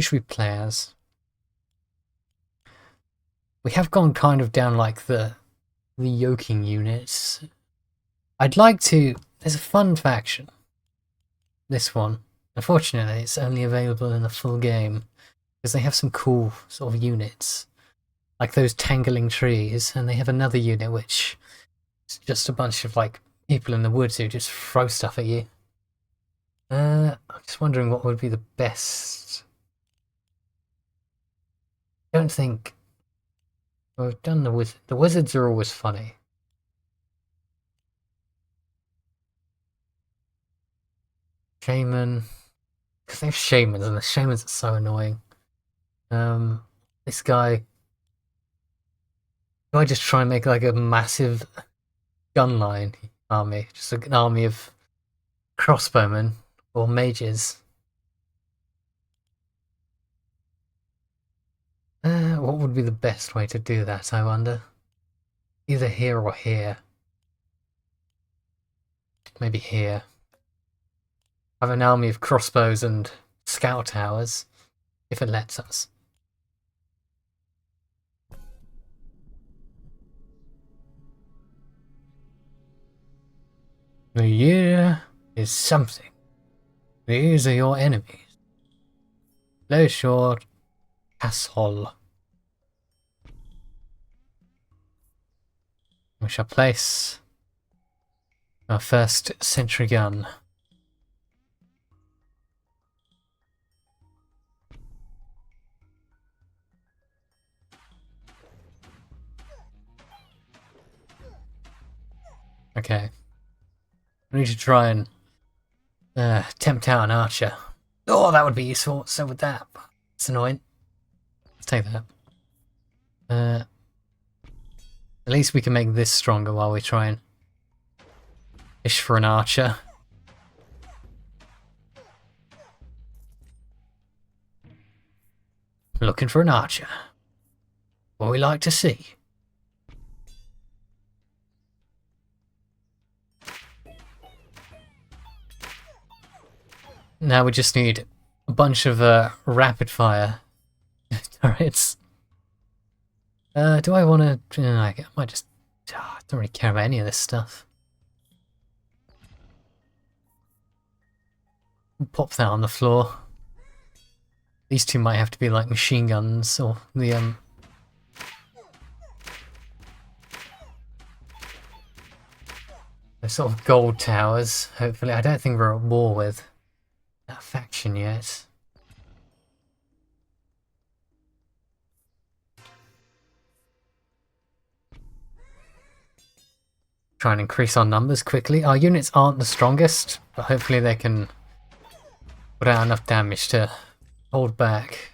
Who should we play as? We have gone kind of down like the yoking units. I'd like to... There's a fun faction. This one. Unfortunately, it's only available in the full game. Because they have some cool sort of units. Like those tangling trees. And they have another unit which is just a bunch of like people in the woods who just throw stuff at you. I'm just wondering what would be the best. I don't think... Well, we've done the wizard. The wizards are always funny. Shaman. Because they have shamans, and the shamans are so annoying. This guy. Do I just try and make like a massive gun line army? Just like an army of crossbowmen or mages? What would be the best way to do that, I wonder? Either here or here. Maybe here. I have an army of crossbows and scout towers, if it lets us. The year is something. These are your enemies. Place your castle. We shall place our first sentry gun. Okay. We need to try and tempt out an archer. Oh, that would be useful. So would that. It's annoying. Let's take that. At least we can make this stronger while we try and fish for an archer. Looking for an archer. What we like to see. Now we just need a bunch of rapid fire turrets. Do I want to... I might just... I don't really care about any of this stuff. Pop that on the floor. These two might have to be like machine guns or the sort of gold towers, hopefully. I don't think we're at war with that faction yet. Try and increase our numbers quickly. Our units aren't the strongest, but hopefully they can put out enough damage to hold back.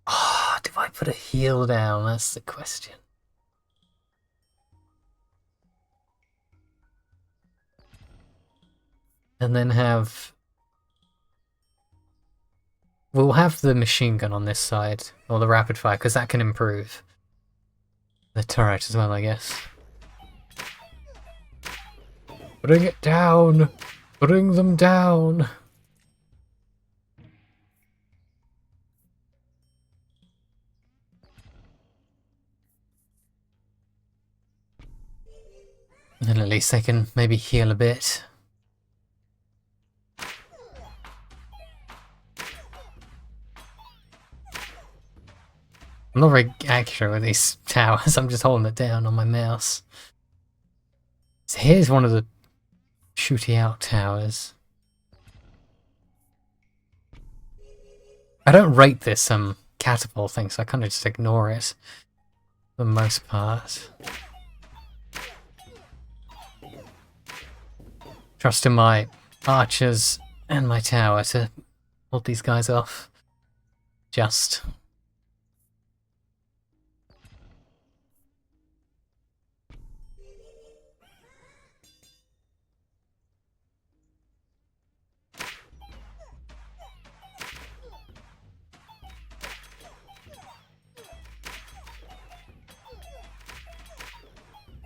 Ah, do I put a heal down? That's the question. And then have... We'll have the machine gun on this side, or the rapid fire, because that can improve the turret as well, I guess. Bring it down! Bring them down! And then at least they can maybe heal a bit. I'm not very accurate with these towers, I'm just holding it down on my mouse. So here's one of the shooty out towers. I don't rate this catapult thing, so I kind of just ignore it for the most part. Trusting my archers and my tower to hold these guys off. Just.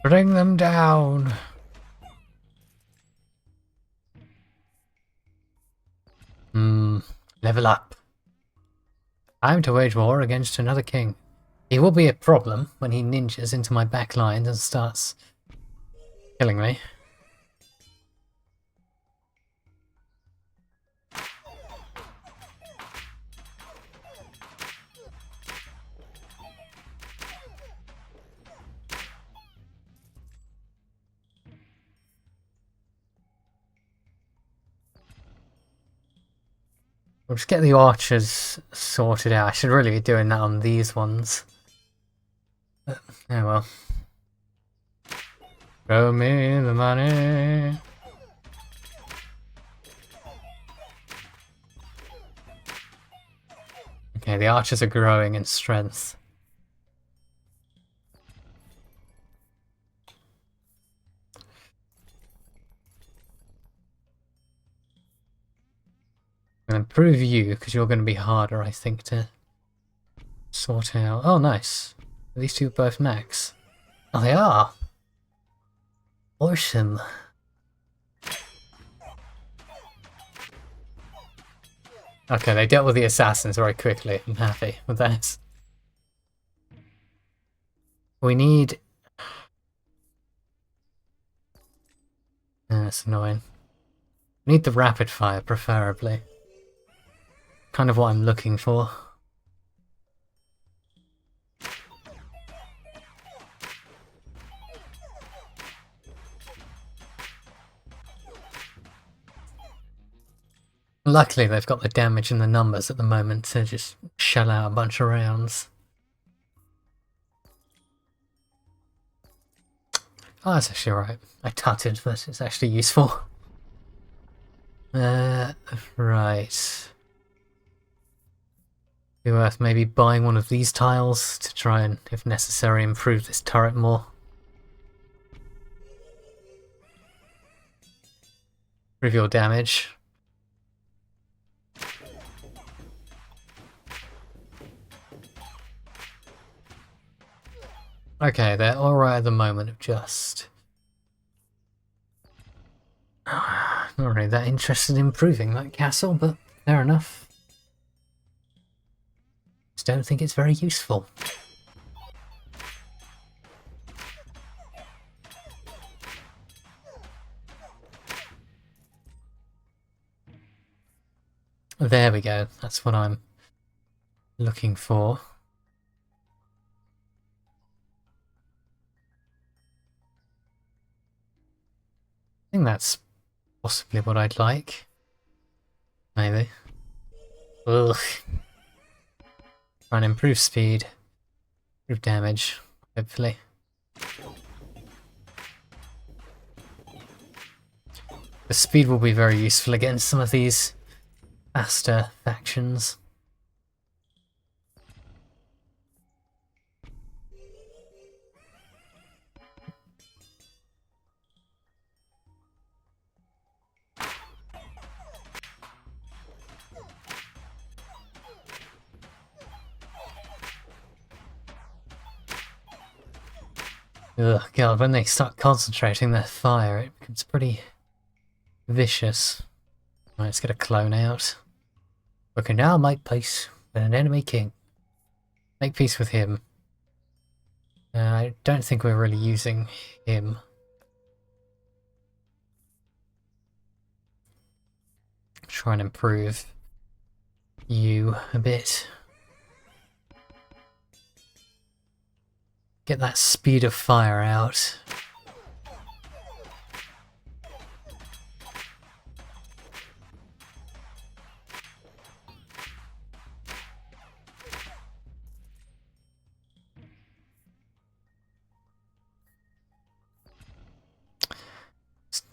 Bring them down. Level up. Time to wage war against another king. He will be a problem when he ninjas into my back lines and starts killing me. We'll just get the archers sorted out. I should really be doing that on these ones. But, oh well. Show me the money. Okay, the archers are growing in strength. I'll improve you, because you're going to be harder, I think, to sort out. Oh, nice. These two are both max. Oh, they are! Awesome. Okay, they dealt with the assassins very quickly. I'm happy with that. We need... That's annoying. We need the rapid fire, preferably. Kind of what I'm looking for. Luckily, they've got the damage and the numbers at the moment to just shell out a bunch of rounds. Oh, that's actually alright. I tutted, but it's actually useful. Right. Be worth maybe buying one of these tiles to try and, if necessary, improve this turret more. Improve your damage. Okay, they're alright at the moment of just... Not really that interested in improving that castle, but fair enough. Just don't think it's very useful. There we go, that's what I'm looking for. I think that's possibly what I'd like. Maybe. Ugh. Try and improve speed. Improve damage, hopefully. The speed will be very useful against some of these faster factions. Ugh, God, when they start concentrating their fire, it becomes pretty vicious. Right, let's get a clone out. We can now make peace with an enemy king. Make peace with him. I don't think we're really using him. Try and improve you a bit. Get that speed of fire out.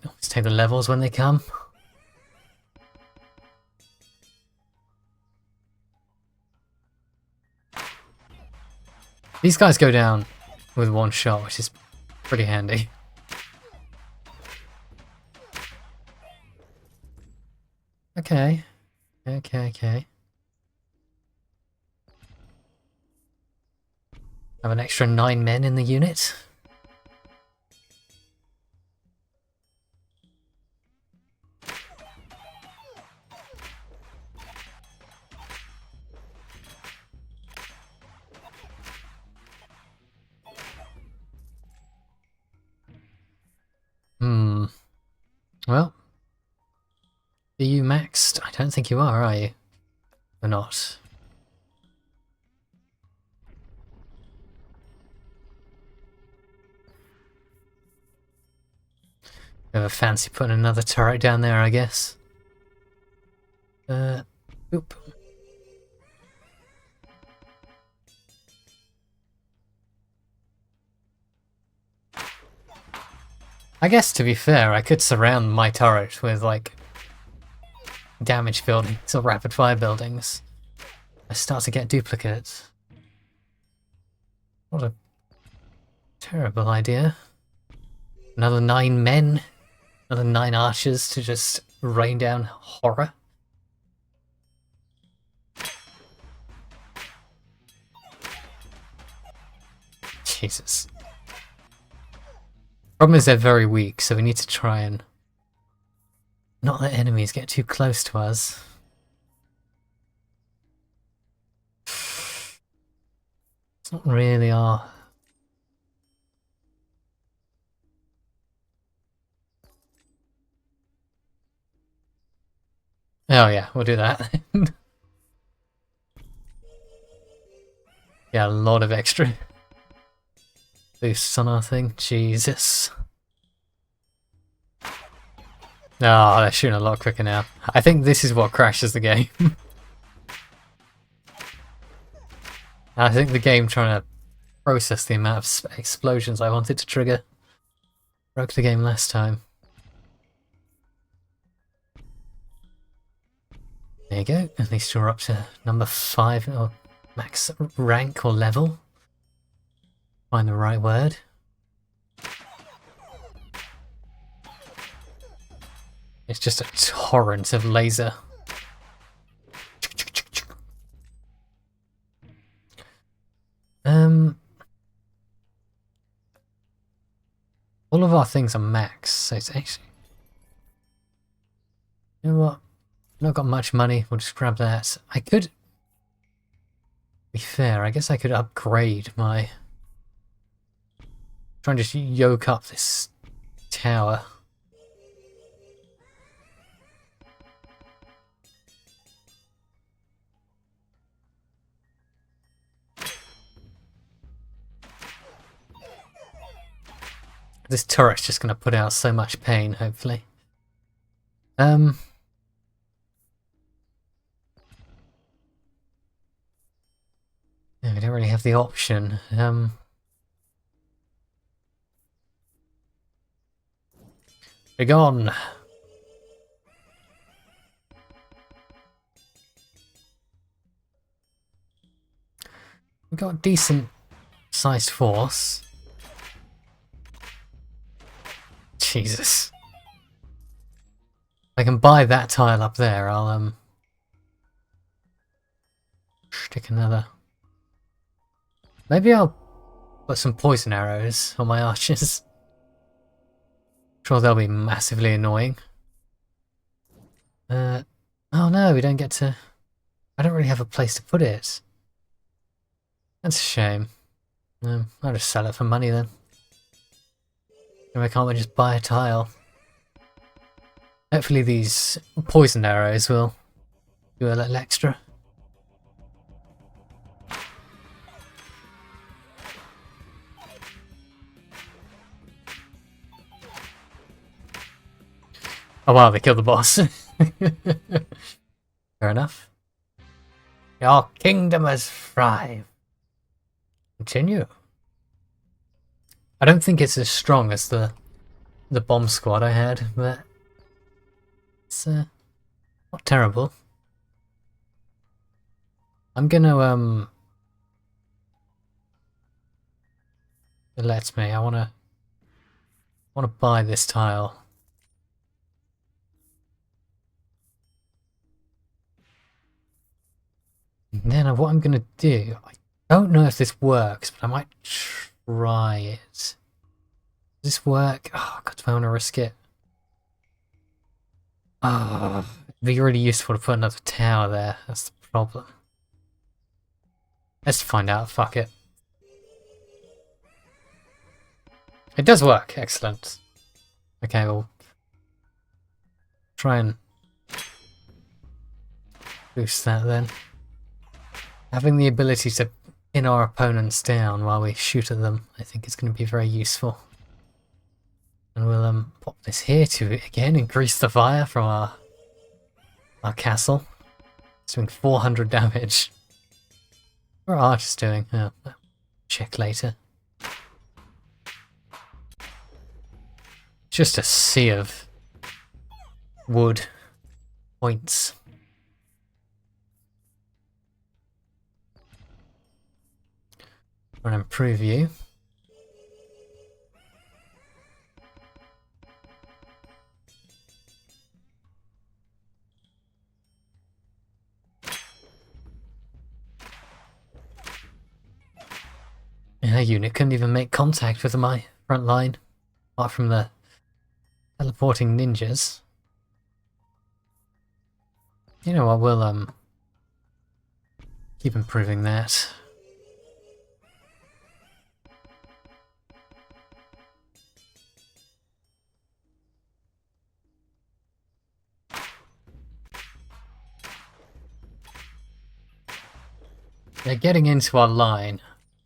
Let's take the levels when they come. These guys go down with one shot, which is pretty handy. Okay. Okay. Have an extra 9 men in the unit. Well, are you maxed? I don't think you are you? Or not? Have a fancy putting another turret down there, I guess. Oop. I guess, to be fair, I could surround my turret with, like, damage buildings or rapid fire buildings. I start to get duplicates. What a terrible idea. Another 9 men? Another 9 archers to just rain down horror? Jesus. Problem is they're very weak, so we need to try and not let enemies get too close to us. It's not really our... Oh yeah, we'll do that. Yeah, a lot of extra boosts on our thing. Jesus. Oh, they're shooting a lot quicker now. I think this is what crashes the game. I think the game trying to process the amount of explosions I wanted to trigger broke the game last time. There you go. At least you're up to number 5 or max rank or level. Find the right word. It's just a torrent of laser. All of our things are max, so it's actually... You know what? I've not got much money, we'll just grab that. I could... To be fair, I guess I could upgrade my... Try and just yoke up this tower. This turret's just going to put out so much pain, hopefully. Yeah, we don't really have the option. Be gone. We've got a decent sized force. Jesus. I can buy that tile up there, I'll stick another. Maybe I'll put some poison arrows on my archers. I'm sure they'll be massively annoying. Oh no, we don't get to... I don't really have a place to put it. That's a shame. I'll just sell it for money then. Why can't we just buy a tile? Hopefully these poison arrows will do a little extra. Oh wow, they killed the boss. Fair enough. Your kingdom has thrived. Continue. I don't think it's as strong as the bomb squad I had, but it's not terrible. I'm gonna it lets me. I wanna buy this tile. And then what I'm gonna do, I don't know if this works, but I might try it. Does this work? Oh god, do I want to risk it? Oh, it'd be really useful to put another tower there. That's the problem. Let's find out. Fuck it. It does work. Excellent. Okay, well, try and boost that then. Having the ability to pin our opponents down while we shoot at them, I think is going to be very useful. And we'll pop this here to, again, increase the fire from our castle. It's doing 400 damage. What are archers doing? Oh, check later. Just a sea of wood points. Want to improve you. Yeah, unit couldn't even make contact with my front line, apart from the teleporting ninjas. You know what, we'll keep improving that. They're getting into our line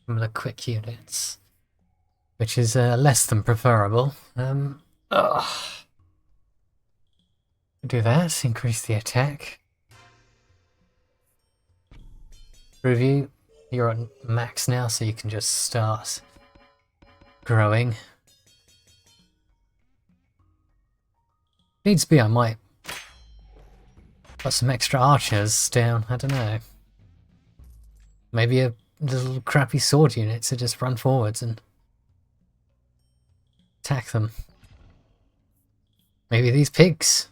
from the quick units, which is less than preferable. Do that, increase the attack. Review, you're on max now, so you can just start growing. Needs be, I might put some extra archers down, I don't know. Maybe a little crappy sword unit to just run forwards and attack them. Maybe these pigs.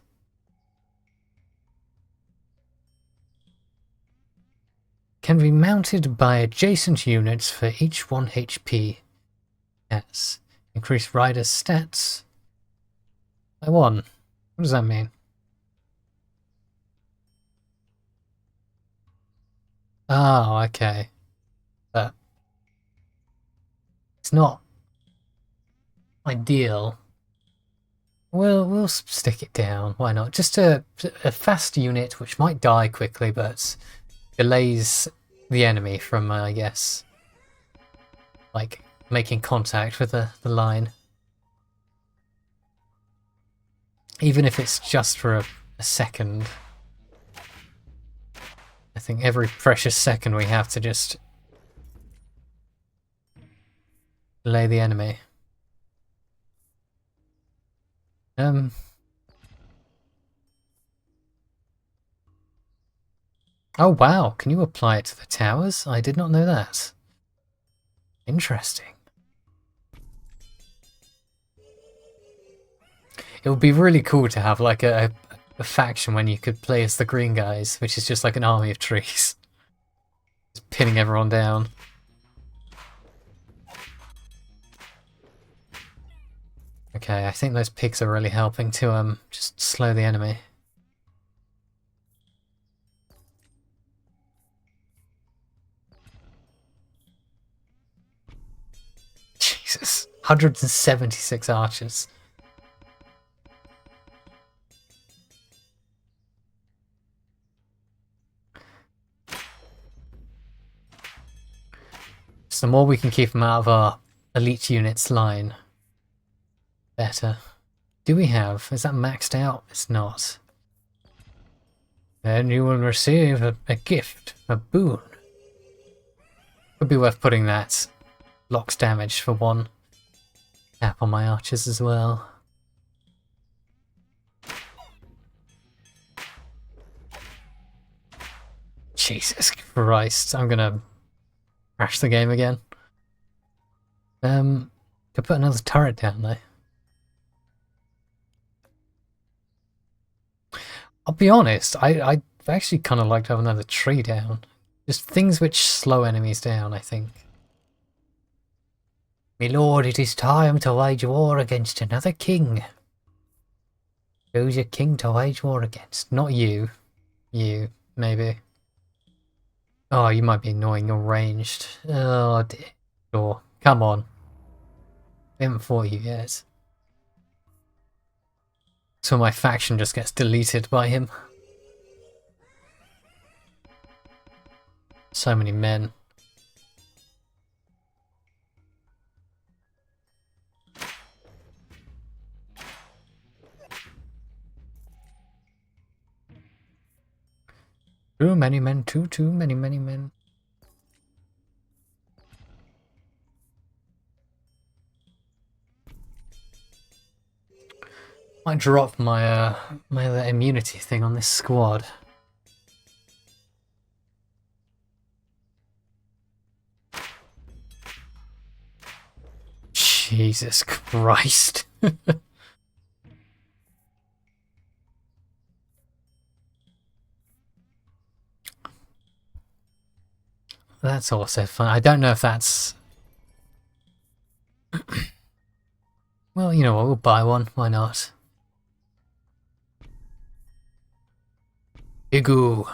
Can be mounted by adjacent units for each 1 HP. Yes. Increase rider's stats by 1. What does that mean? Oh, okay. But it's not ideal. We'll stick it down. Why not? Just a fast unit which might die quickly, but delays the enemy from, I guess, like making contact with the line. Even if it's just for a second. I think every precious second we have to just delay the enemy. Oh wow, can you apply it to the towers? I did not know that. Interesting. It would be really cool to have like a faction when you could play as the green guys, which is just like an army of trees. Just pinning everyone down. Okay, I think those pigs are really helping to just slow the enemy. Jesus, 176 archers. So the more we can keep them out of our elite units line, better. Do we have? Is that maxed out? It's not. Then you will receive a gift, a boon. Could be worth putting that blocks damage for 1 tap on my archers as well. Jesus Christ, I'm gonna crash the game again. Could put another turret down though. I'll be honest, I actually kind of like to have another tree down. Just things which slow enemies down, I think. My lord, it is time to wage war against another king. Who's your king to wage war against? Not you. You, maybe. Oh, you might be annoying, you're ranged. Oh dear. Sure, come on. We haven't fought you yet. So my faction just gets deleted by him. So many men. Too many men, too many men. Might drop my my other immunity thing on this squad. Jesus Christ. That's also fun. I don't know if that's... Well, you know what, we'll buy one. Why not? Igu.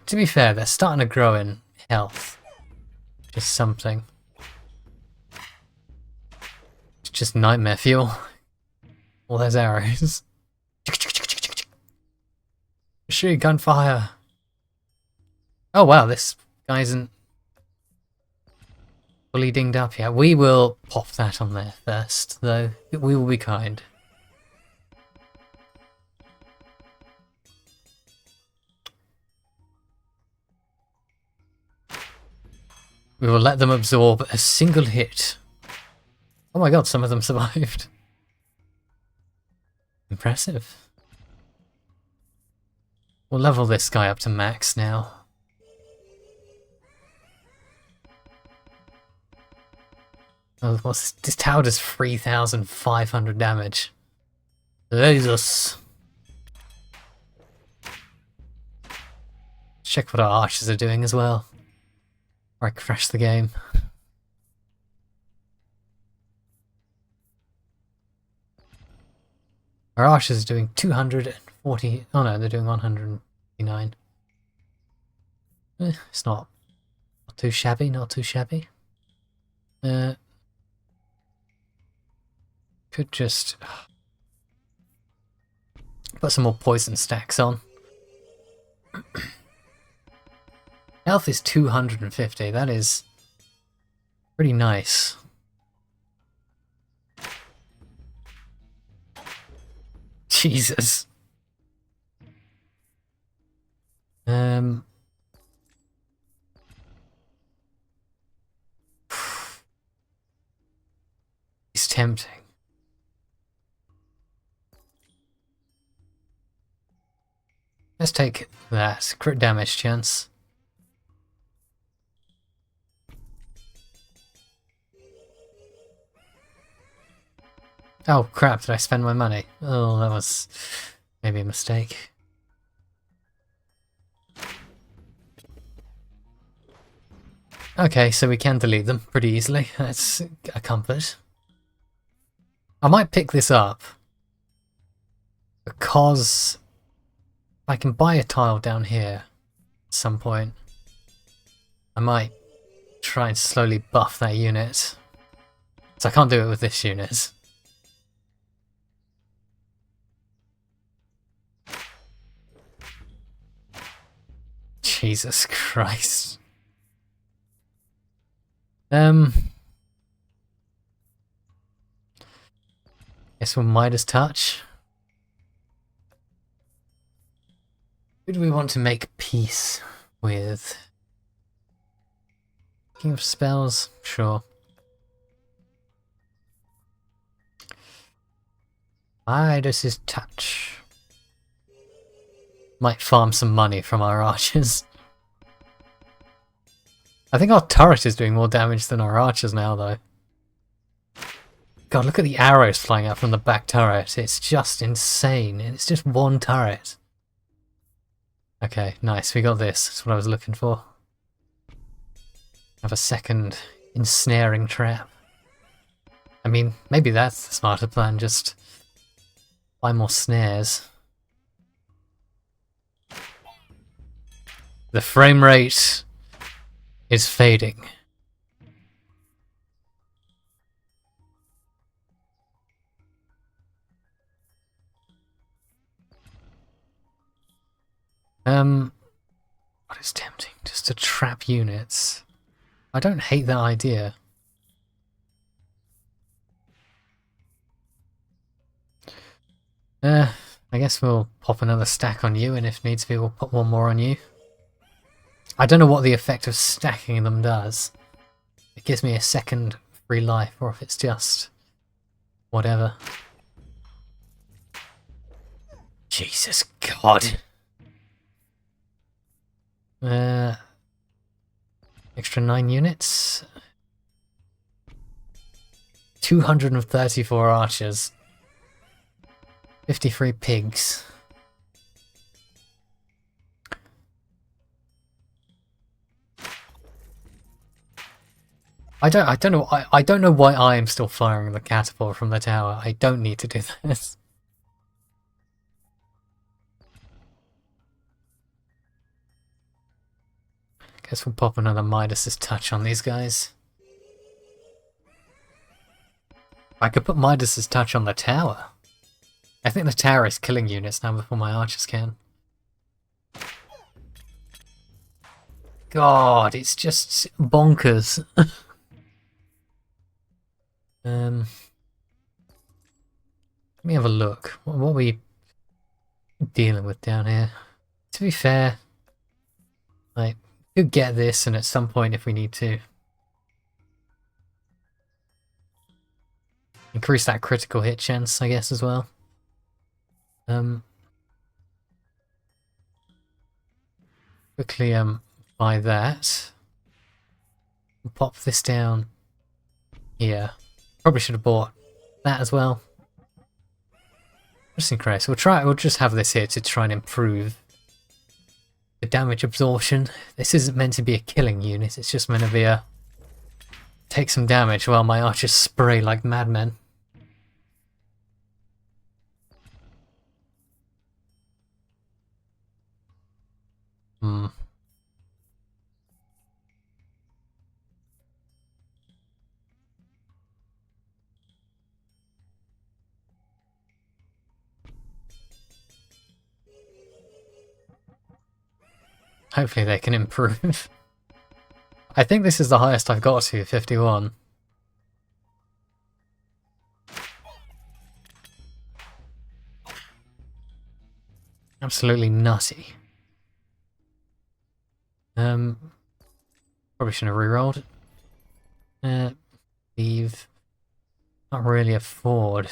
To be fair, they're starting to grow in health. Just something. It's just nightmare fuel. All those arrows. Shoot, gunfire. Oh wow, this guy isn't fully dinged up yet. We will pop that on there first, though. We will be kind. We will let them absorb a single hit. Oh my god, some of them survived. Impressive. We'll level this guy up to max now. Oh, what's this tower does 3,500 damage. Jesus. Check what our archers are doing as well. Or I crash the game. Our archers are doing 240. Oh no, they're doing 159. It's not too shabby, not too shabby. Could just put some more poison stacks on. Health is 250. That is pretty nice. Jesus. It's tempting. Let's take that. Crit damage chance. Oh crap, did I spend my money? Oh, that was maybe a mistake. Okay, so we can delete them pretty easily. That's a comfort. I might pick this up because I can buy a tile down here at some point. I might try and slowly buff that unit. So I can't do it with this unit. Jesus Christ. Guess we'll Midas touch. Who do we want to make peace with? King of Spells? Sure. Midas' touch. Might farm some money from our archers. I think our turret is doing more damage than our archers now, though. God, look at the arrows flying out from the back turret. It's just insane. It's just one turret. Okay, nice. We got this. That's what I was looking for. Have a second ensnaring trap. I mean, maybe that's the smarter plan. Just buy more snares. The frame rate is fading. What is tempting? Just to trap units. I don't hate that idea. I guess we'll pop another stack on you, and if needs be, we'll put one more on you. I don't know what the effect of stacking them does. It gives me a second free life, or if it's just whatever. Jesus God. Extra 9 units. 234 archers. 53 pigs. I don't know why I am still firing the catapult from the tower. I don't need to do this. Guess we'll pop another Midas's touch on these guys. I could put Midas's touch on the tower. I think the tower is killing units now before my archers can. God, it's just bonkers. Let me have a look. What are we dealing with down here? To be fair, like, we could get this, and at some point, if we need to, increase that critical hit chance, I guess, as well. Quickly buy that. We'll pop this down here. Probably should have bought that as well. Just in case. We'll just have this here to try and improve the damage absorption. This isn't meant to be a killing unit, it's just meant to be a take some damage while my archers spray like madmen. Hopefully they can improve. I think this is the highest I've got to, 51. Absolutely nutty. Probably shouldn't have rerolled. Leave. Not really afford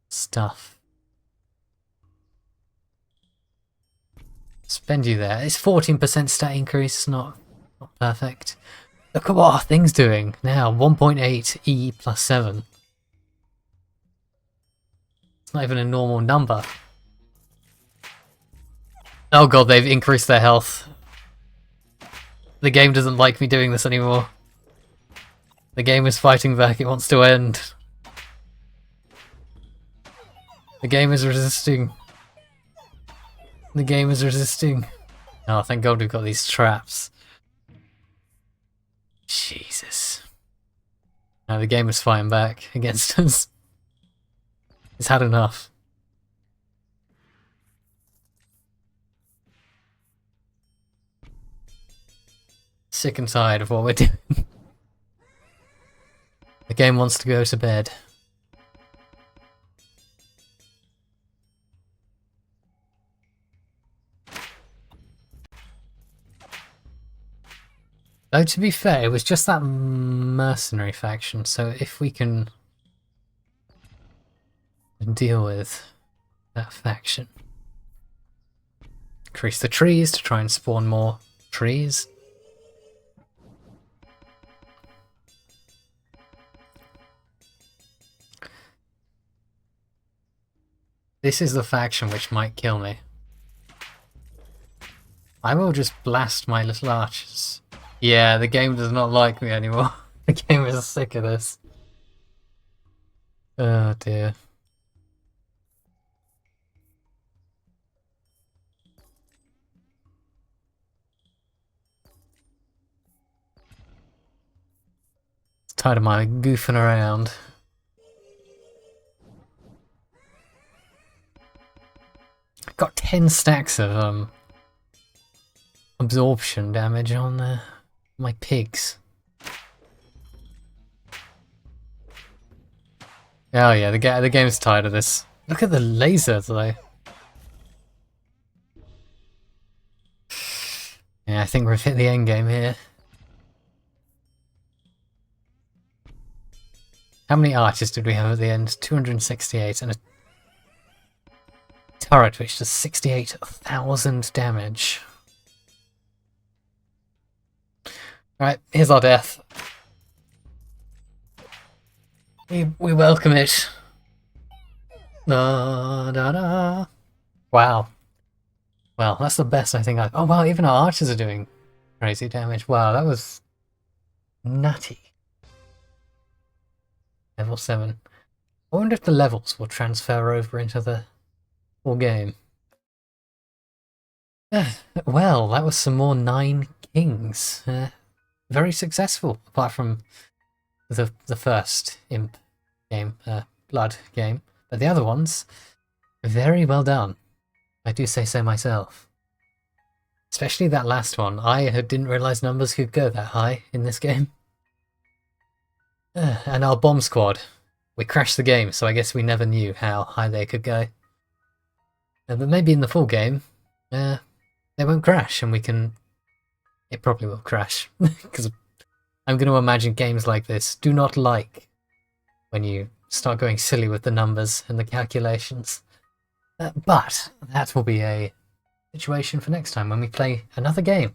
stuff. Spend you there. It's 14% stat increase, not perfect. Look at what our thing's doing now. 1.8 E plus 7. It's not even a normal number. Oh god, they've increased their health. The game doesn't like me doing this anymore. The game is fighting back, it wants to end. The game is resisting. The game is resisting. Oh, thank god we've got these traps. Jesus. Now the game is fighting back against us. It's had enough. Sick and tired of what we're doing. The game wants to go to bed. Though to be fair, it was just that mercenary faction, so if we can deal with that faction. Increase the trees to try and spawn more trees. This is the faction which might kill me. I will just blast my little archers. Yeah, the game does not like me anymore. The game is sick of this. Oh dear. It's tired of my goofing around. Got 10 stacks of absorption damage on my pigs. Oh yeah, the game's tired of this. Look at the laser though. Yeah, I think we've hit the end game here. How many archers did we have at the end? 268, and a turret which does 68,000 damage. Right, here's our death. We welcome it. Da, da, da. Wow. Well, that's the best I think I've... Oh wow, even our archers are doing crazy damage. Wow, that was nutty. Level 7. I wonder if the levels will transfer over into the full game. Well, that was some more 9 kings. Very successful, apart from the first imp game, blood game. But the other ones, very well done. I do say so myself. Especially that last one. I didn't realise numbers could go that high in this game. And our bomb squad. We crashed the game, so I guess we never knew how high they could go. But maybe in the full game, they won't crash, and we can... It probably will crash, because I'm going to imagine games like this do not like when you start going silly with the numbers and the calculations. But that will be a situation for next time when we play another game.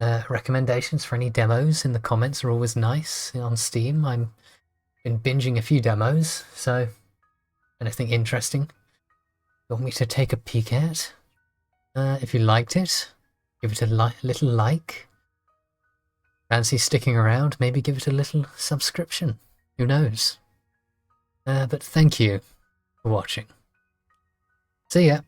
Recommendations for any demos in the comments are always nice on Steam. I've been binging a few demos, so anything interesting you want me to take a peek at? If you liked it, give it a little like. Fancy sticking around, maybe give it a little subscription. Who knows? But thank you for watching. See ya!